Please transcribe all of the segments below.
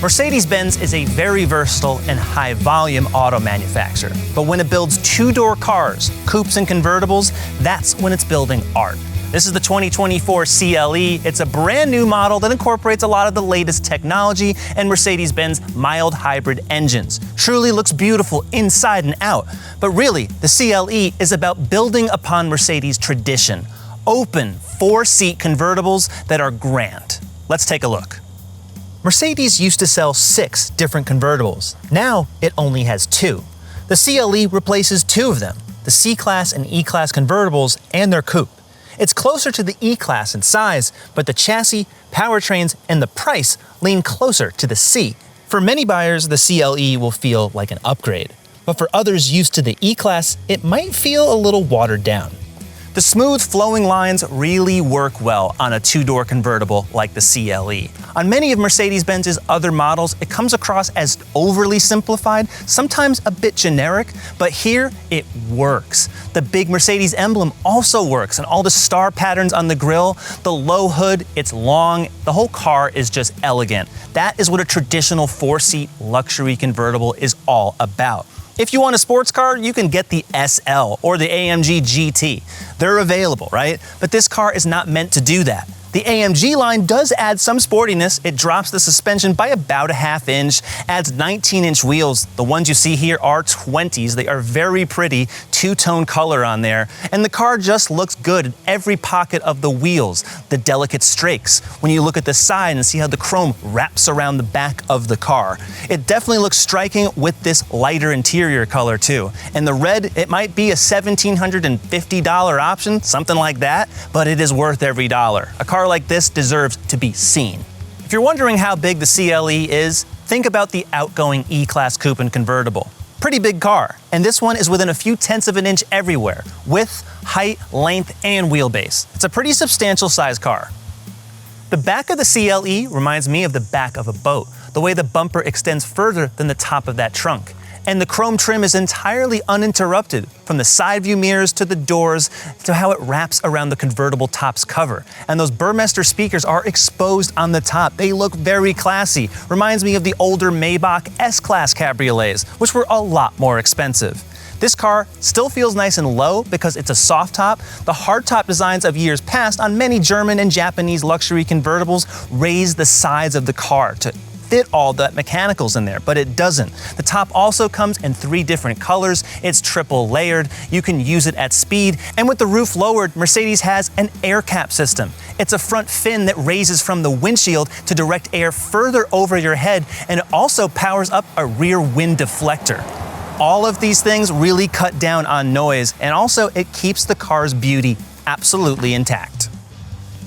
Mercedes-Benz is a very versatile and high-volume auto manufacturer, but when it builds two-door cars, coupes and convertibles, that's when it's building art. This is the 2024 CLE. It's a brand new model that incorporates a lot of the latest technology and Mercedes-Benz mild hybrid engines. Truly looks beautiful inside and out, but really, the CLE is about building upon Mercedes' tradition. Open, four-seat convertibles that are grand. Let's take a look. Mercedes used to sell 6 different convertibles. Now it only has 2. The CLE replaces 2 of them, the C-Class and E-Class convertibles and their coupe. It's closer to the E-Class in size, but the chassis, powertrains, and the price lean closer to the C. For many buyers, the CLE will feel like an upgrade, but for others used to the E-Class, it might feel a little watered down. The smooth flowing lines really work well on a 2-door convertible like the CLE. On many of Mercedes-Benz's other models, it comes across as overly simplified, sometimes a bit generic, but here it works. The big Mercedes emblem also works, and all the star patterns on the grille, the low hood, it's long, the whole car is just elegant. That is what a traditional 4-seat luxury convertible is all about. If you want a sports car, you can get the SL or the AMG GT. They're available, right? But this car is not meant to do that. The AMG line does add some sportiness. It drops the suspension by about a ½ inch, adds 19-inch wheels. The ones you see here are 20s. They are very pretty, two-tone color on there. And the car just looks good in every pocket of the wheels, the delicate strakes. When you look at the side and see how the chrome wraps around the back of the car. It definitely looks striking with this lighter interior color too. And the red, it might be a $1,750 option, something like that, but it is worth every dollar. A car like this deserves to be seen. If you're wondering how big the CLE is, think about the outgoing E-Class coupe and convertible. Pretty big car, and this one is within a few tenths of an inch everywhere, width, height, length, and wheelbase. It's a pretty substantial size car. The back of the CLE reminds me of the back of a boat, the way the bumper extends further than the top of that trunk. And the chrome trim is entirely uninterrupted, from the side view mirrors to the doors to how it wraps around the convertible top's cover. And those Burmester speakers are exposed on the top. They look very classy. Reminds me of the older Maybach S-Class cabriolets, which were a lot more expensive. This car still feels nice and low because it's a soft top. The hard top designs of years past on many German and Japanese luxury convertibles raise the sides of the car to fit all the mechanicals in there, but it doesn't. The top also comes in 3 different colors. It's triple layered. You can use it at speed. And with the roof lowered, Mercedes has an air cap system. It's a front fin that raises from the windshield to direct air further over your head, and it also powers up a rear wind deflector. All of these things really cut down on noise, and also it keeps the car's beauty absolutely intact.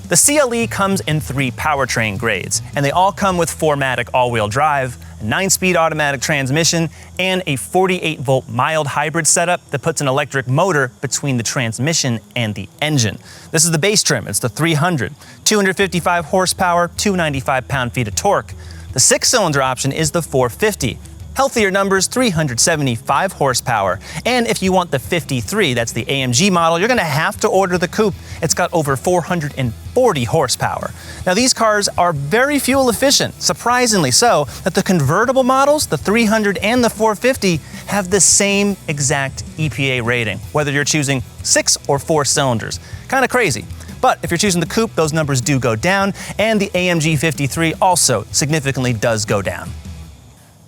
The CLE comes in 3 powertrain grades, and they all come with 4MATIC all-wheel drive, a 9-speed automatic transmission, and a 48-volt mild hybrid setup that puts an electric motor between the transmission and the engine. This is the base trim. It's the 300, 255 horsepower, 295 pound-feet of torque. The 6-cylinder option is the 450. Healthier numbers, 375 horsepower. And if you want the 53, that's the AMG model, you're gonna have to order the coupe. It's got over 440 horsepower. Now these cars are very fuel efficient, surprisingly so, that the convertible models, the 300 and the 450, have the same exact EPA rating, whether you're choosing 6 or 4 cylinders. Kinda crazy. But if you're choosing the coupe, those numbers do go down, and the AMG 53 also significantly does go down.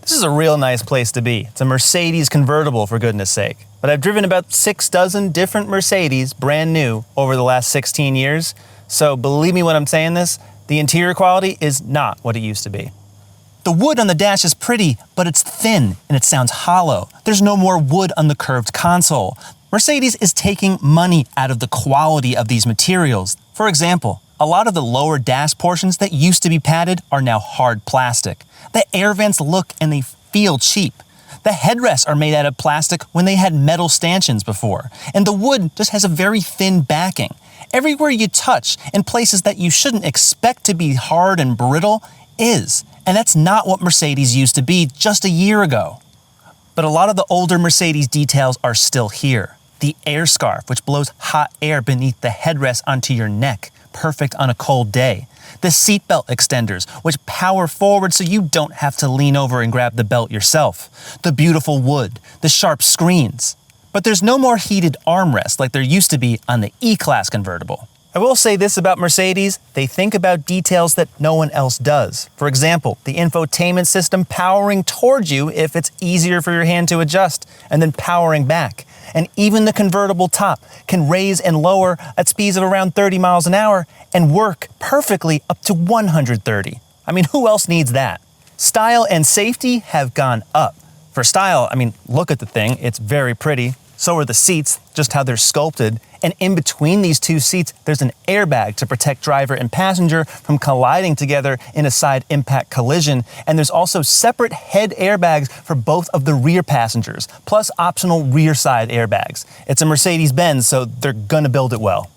This is a real nice place to be. It's a Mercedes convertible, for goodness sake. But I've driven about 6 dozen different Mercedes, brand new, over the last 16 years. So believe me when I'm saying this, the interior quality is not what it used to be. The wood on the dash is pretty, but it's thin and it sounds hollow. There's no more wood on the curved console. Mercedes is taking money out of the quality of these materials. For example, a lot of the lower dash portions that used to be padded are now hard plastic. The air vents look and they feel cheap. The headrests are made out of plastic when they had metal stanchions before. And the wood just has a very thin backing. Everywhere you touch, in places that you shouldn't expect to be hard and brittle, is. And that's not what Mercedes used to be just a year ago. But a lot of the older Mercedes details are still here. The air scarf, which blows hot air beneath the headrest onto your neck, perfect on a cold day. The seatbelt extenders, which power forward so you don't have to lean over and grab the belt yourself. The beautiful wood, the sharp screens. But there's no more heated armrest like there used to be on the E-Class convertible. I will say this about Mercedes, they think about details that no one else does. For example, the infotainment system powering towards you if it's easier for your hand to adjust, and then powering back. And even the convertible top can raise and lower at speeds of around 30 miles an hour and work perfectly up to 130. I mean, who else needs that? Style and safety have gone up. For style, I mean, look at the thing, it's very pretty. So are the seats, just how they're sculpted. And in between these two seats, there's an airbag to protect driver and passenger from colliding together in a side impact collision. And there's also separate head airbags for both of the rear passengers, plus optional rear side airbags. It's a Mercedes-Benz, so they're gonna build it well.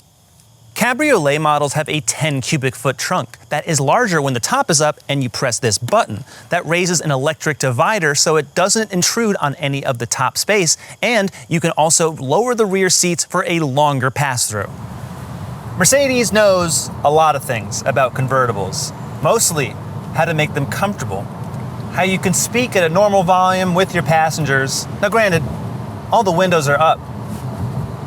Cabriolet models have a 10 cubic foot trunk that is larger when the top is up and you press this button. That raises an electric divider so it doesn't intrude on any of the top space, and you can also lower the rear seats for a longer pass-through. Mercedes knows a lot of things about convertibles, mostly how to make them comfortable, how you can speak at a normal volume with your passengers. Now granted, all the windows are up,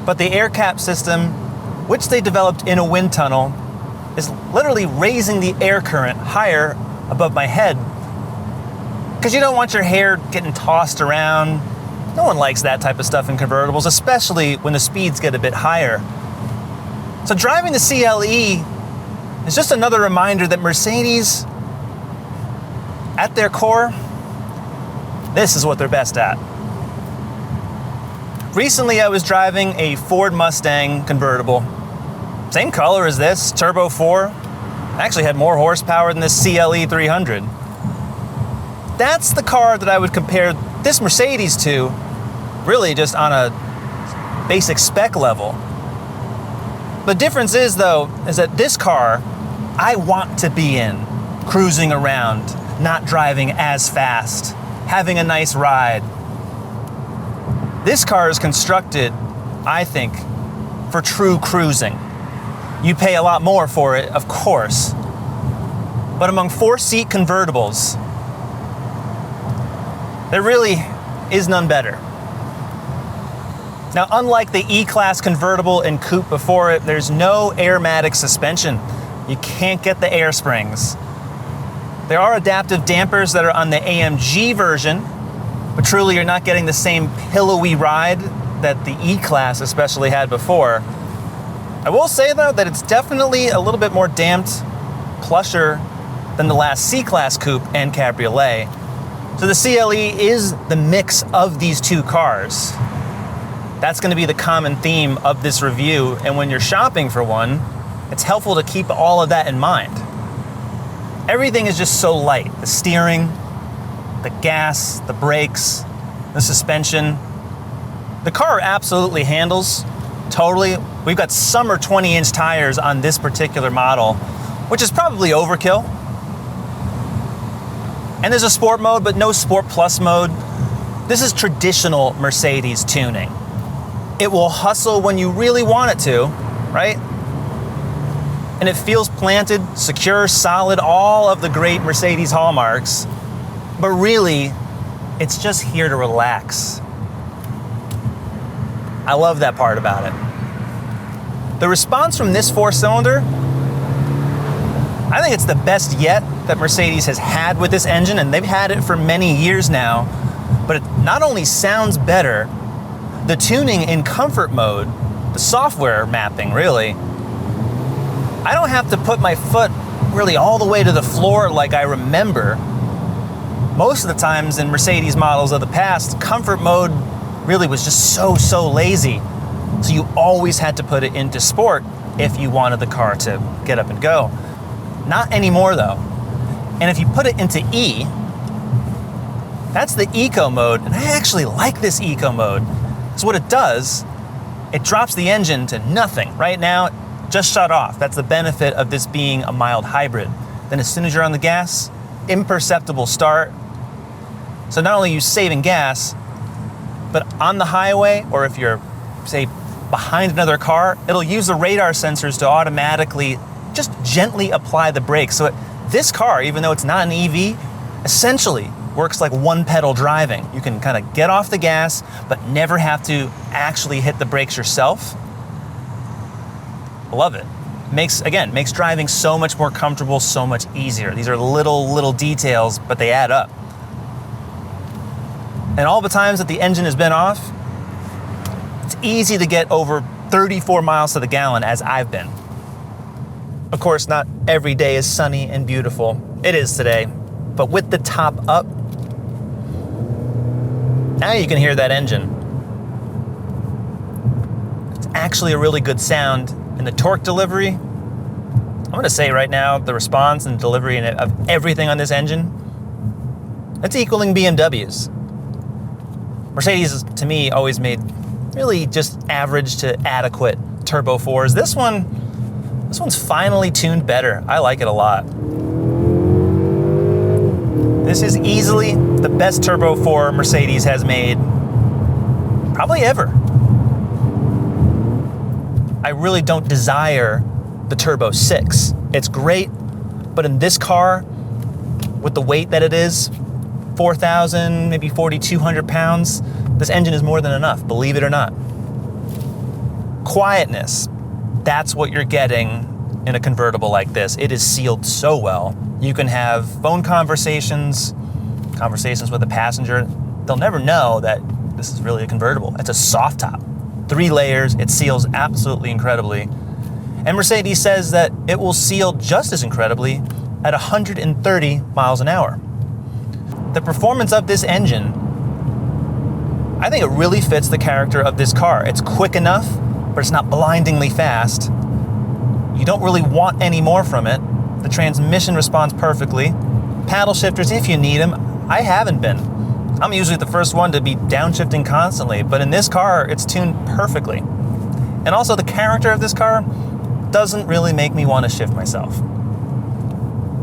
but the air cap system, which they developed in a wind tunnel, is literally raising the air current higher above my head. Because you don't want your hair getting tossed around. No one likes that type of stuff in convertibles, especially when the speeds get a bit higher. So driving the CLE is just another reminder that Mercedes, at their core, this is what they're best at. Recently, I was driving a Ford Mustang convertible. Same color as this, turbo 4. Actually had more horsepower than this CLE 300. That's the car that I would compare this Mercedes to, really just on a basic spec level. The difference is, though, is that this car, I want to be in, cruising around, not driving as fast, having a nice ride. This car is constructed, I think, for true cruising. You pay a lot more for it, of course. But among 4-seat convertibles, there really is none better. Now, unlike the E-Class convertible and coupe before it, there's no airmatic suspension. You can't get the air springs. There are adaptive dampers that are on the AMG version, but truly you're not getting the same pillowy ride that the E-Class especially had before. I will say though that it's definitely a little bit more damped, plusher than the last C-Class coupe and cabriolet. So the CLE is the mix of these two cars. That's going to be the common theme of this review, and when you're shopping for one, it's helpful to keep all of that in mind. Everything is just so light. The steering, the gas, the brakes, the suspension. The car absolutely handles, totally. We've got summer 20-inch tires on this particular model, which is probably overkill. And there's a sport mode, but no Sport Plus mode. This is traditional Mercedes tuning. It will hustle when you really want it to, right? And it feels planted, secure, solid, all of the great Mercedes hallmarks. But really, it's just here to relax. I love that part about it. The response from this 4-cylinder, I think it's the best yet that Mercedes has had with this engine, and they've had it for many years now. But it not only sounds better, the tuning in comfort mode, the software mapping really, I don't have to put my foot really all the way to the floor like I remember. Most of the times in Mercedes models of the past, comfort mode really was just so lazy. So you always had to put it into sport if you wanted the car to get up and go. Not anymore though. And if you put it into E, that's the eco mode, and I actually like this eco mode. So what it does, it drops the engine to nothing. Right now, just shut off. That's the benefit of this being a mild hybrid. Then as soon as you're on the gas, imperceptible start. So not only are you saving gas, but on the highway, or if you're, say, behind another car, it'll use the radar sensors to automatically just gently apply the brakes. So this car, even though it's not an EV, essentially works like one pedal driving. You can kind of get off the gas, but never have to actually hit the brakes yourself. Love it. Makes driving so much more comfortable, so much easier. These are little details, but they add up. And all the times that the engine has been off, it's easy to get over 34 miles to the gallon, as I've been. Of course, not every day is sunny and beautiful. It is today, but with the top up, now you can hear that engine. It's actually a really good sound. And the torque delivery, I'm gonna say right now, the response and delivery of everything on this engine, it's equaling BMW's. Mercedes, to me, always made really just average to adequate turbo 4s. This one's finally tuned better. I like it a lot. This is easily the best turbo 4 Mercedes has made, probably ever. I really don't desire the Turbo 6. It's great, but in this car, with the weight that it is, 4,000, maybe 4,200 pounds, this engine is more than enough, believe it or not. Quietness, that's what you're getting in a convertible like this. It is sealed so well. You can have phone conversations with a passenger. They'll never know that this is really a convertible. It's a soft top. 3 layers, it seals absolutely incredibly. And Mercedes says that it will seal just as incredibly at 130 miles an hour. The performance of this engine, I think it really fits the character of this car. It's quick enough, but it's not blindingly fast. You don't really want any more from it. The transmission responds perfectly. Paddle shifters, if you need them, I haven't been. I'm usually the first one to be downshifting constantly, but in this car, it's tuned perfectly. And also the character of this car doesn't really make me want to shift myself.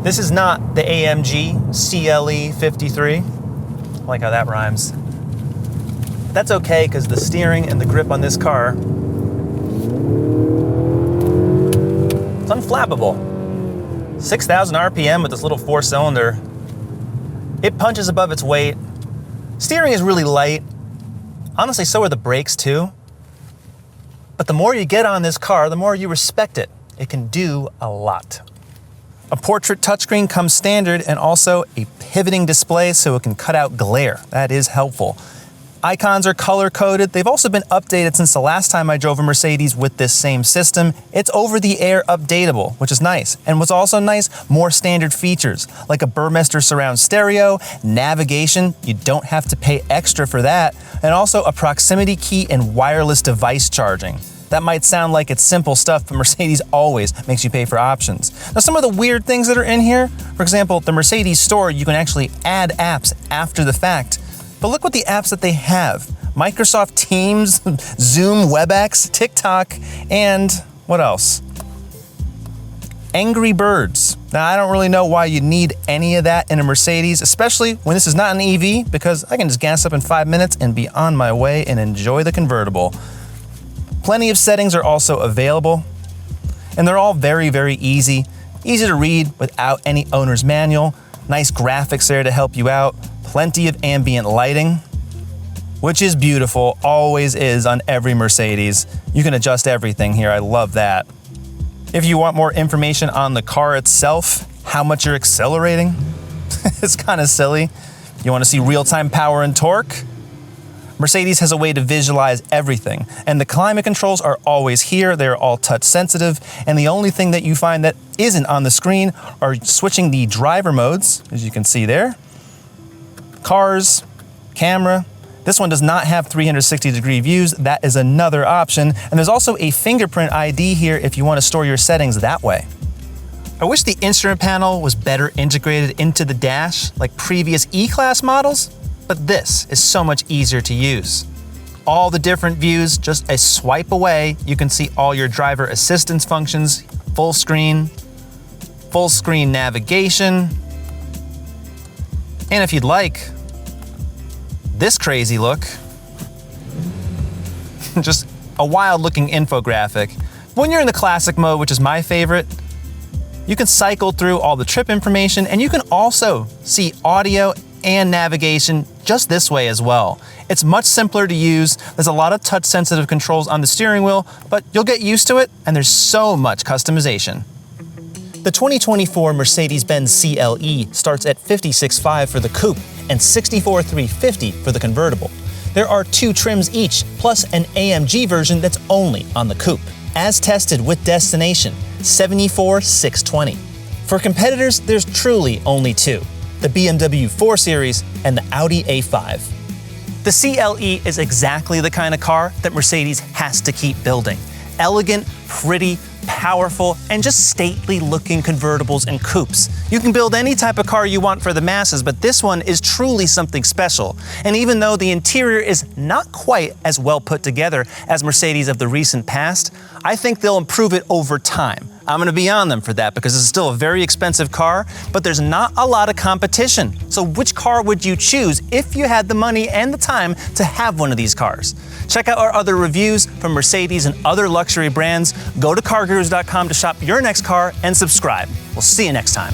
This is not the AMG CLE 53. I like how that rhymes. That's okay, because the steering and the grip on this car, it's unflappable. 6,000 RPM with this little 4-cylinder. It punches above its weight. Steering is really light. Honestly, so are the brakes too. But the more you get on this car, the more you respect it. It can do a lot. A portrait touchscreen comes standard, and also a pivoting display so it can cut out glare. That is helpful. Icons are color-coded. They've also been updated since the last time I drove a Mercedes with this same system. It's over-the-air updatable, which is nice. And what's also nice, more standard features, like a Burmester surround stereo, navigation, you don't have to pay extra for that, and also a proximity key and wireless device charging. That might sound like it's simple stuff, but Mercedes always makes you pay for options. Now, some of the weird things that are in here, for example, the Mercedes store, you can actually add apps after the fact. But look what the apps that they have. Microsoft Teams, Zoom, WebEx, TikTok, and what else? Angry Birds. Now, I don't really know why you need any of that in a Mercedes, especially when this is not an EV, because I can just gas up in 5 minutes and be on my way and enjoy the convertible. Plenty of settings are also available, and they're all very, very easy. Easy to read without any owner's manual. Nice graphics there to help you out. Plenty of ambient lighting, which is beautiful, always is on every Mercedes. You can adjust everything here, I love that. If you want more information on the car itself, how much you're accelerating, it's kind of silly. You want to see real-time power and torque? Mercedes has a way to visualize everything, and the climate controls are always here. They're all touch sensitive, and the only thing that you find that isn't on the screen are switching the driver modes, as you can see there. Cars, camera. This one does not have 360-degree views. That is another option. And there's also a fingerprint ID here if you want to store your settings that way. I wish the instrument panel was better integrated into the dash like previous E-Class models, but this is so much easier to use. All the different views, just a swipe away, you can see all your driver assistance functions, full screen navigation, and if you'd like, this crazy look, just a wild looking infographic. When you're in the classic mode, which is my favorite, You can cycle through all the trip information, and you can also see audio and navigation just this way as well. It's much simpler to use. There's a lot of touch sensitive controls on the steering wheel, but you'll get used to it, and there's so much customization. The 2024 Mercedes-Benz CLE starts at $56,500 for the coupe and $64,350 for the convertible. There are 2 trims each, plus an AMG version that's only on the coupe. As tested with destination, $74,620. For competitors, there's truly only 2. The BMW 4 Series and the Audi A5. The CLE is exactly the kind of car that Mercedes has to keep building. Elegant, pretty, powerful, and just stately looking convertibles and coupes. You can build any type of car you want for the masses, but this one is truly something special. And even though the interior is not quite as well put together as Mercedes of the recent past, I think they'll improve it over time. I'm gonna be on them for that because it's still a very expensive car, but there's not a lot of competition. So which car would you choose if you had the money and the time to have one of these cars? Check out our other reviews from Mercedes and other luxury brands. Go to CarGurus.com to shop your next car and subscribe. We'll see you next time.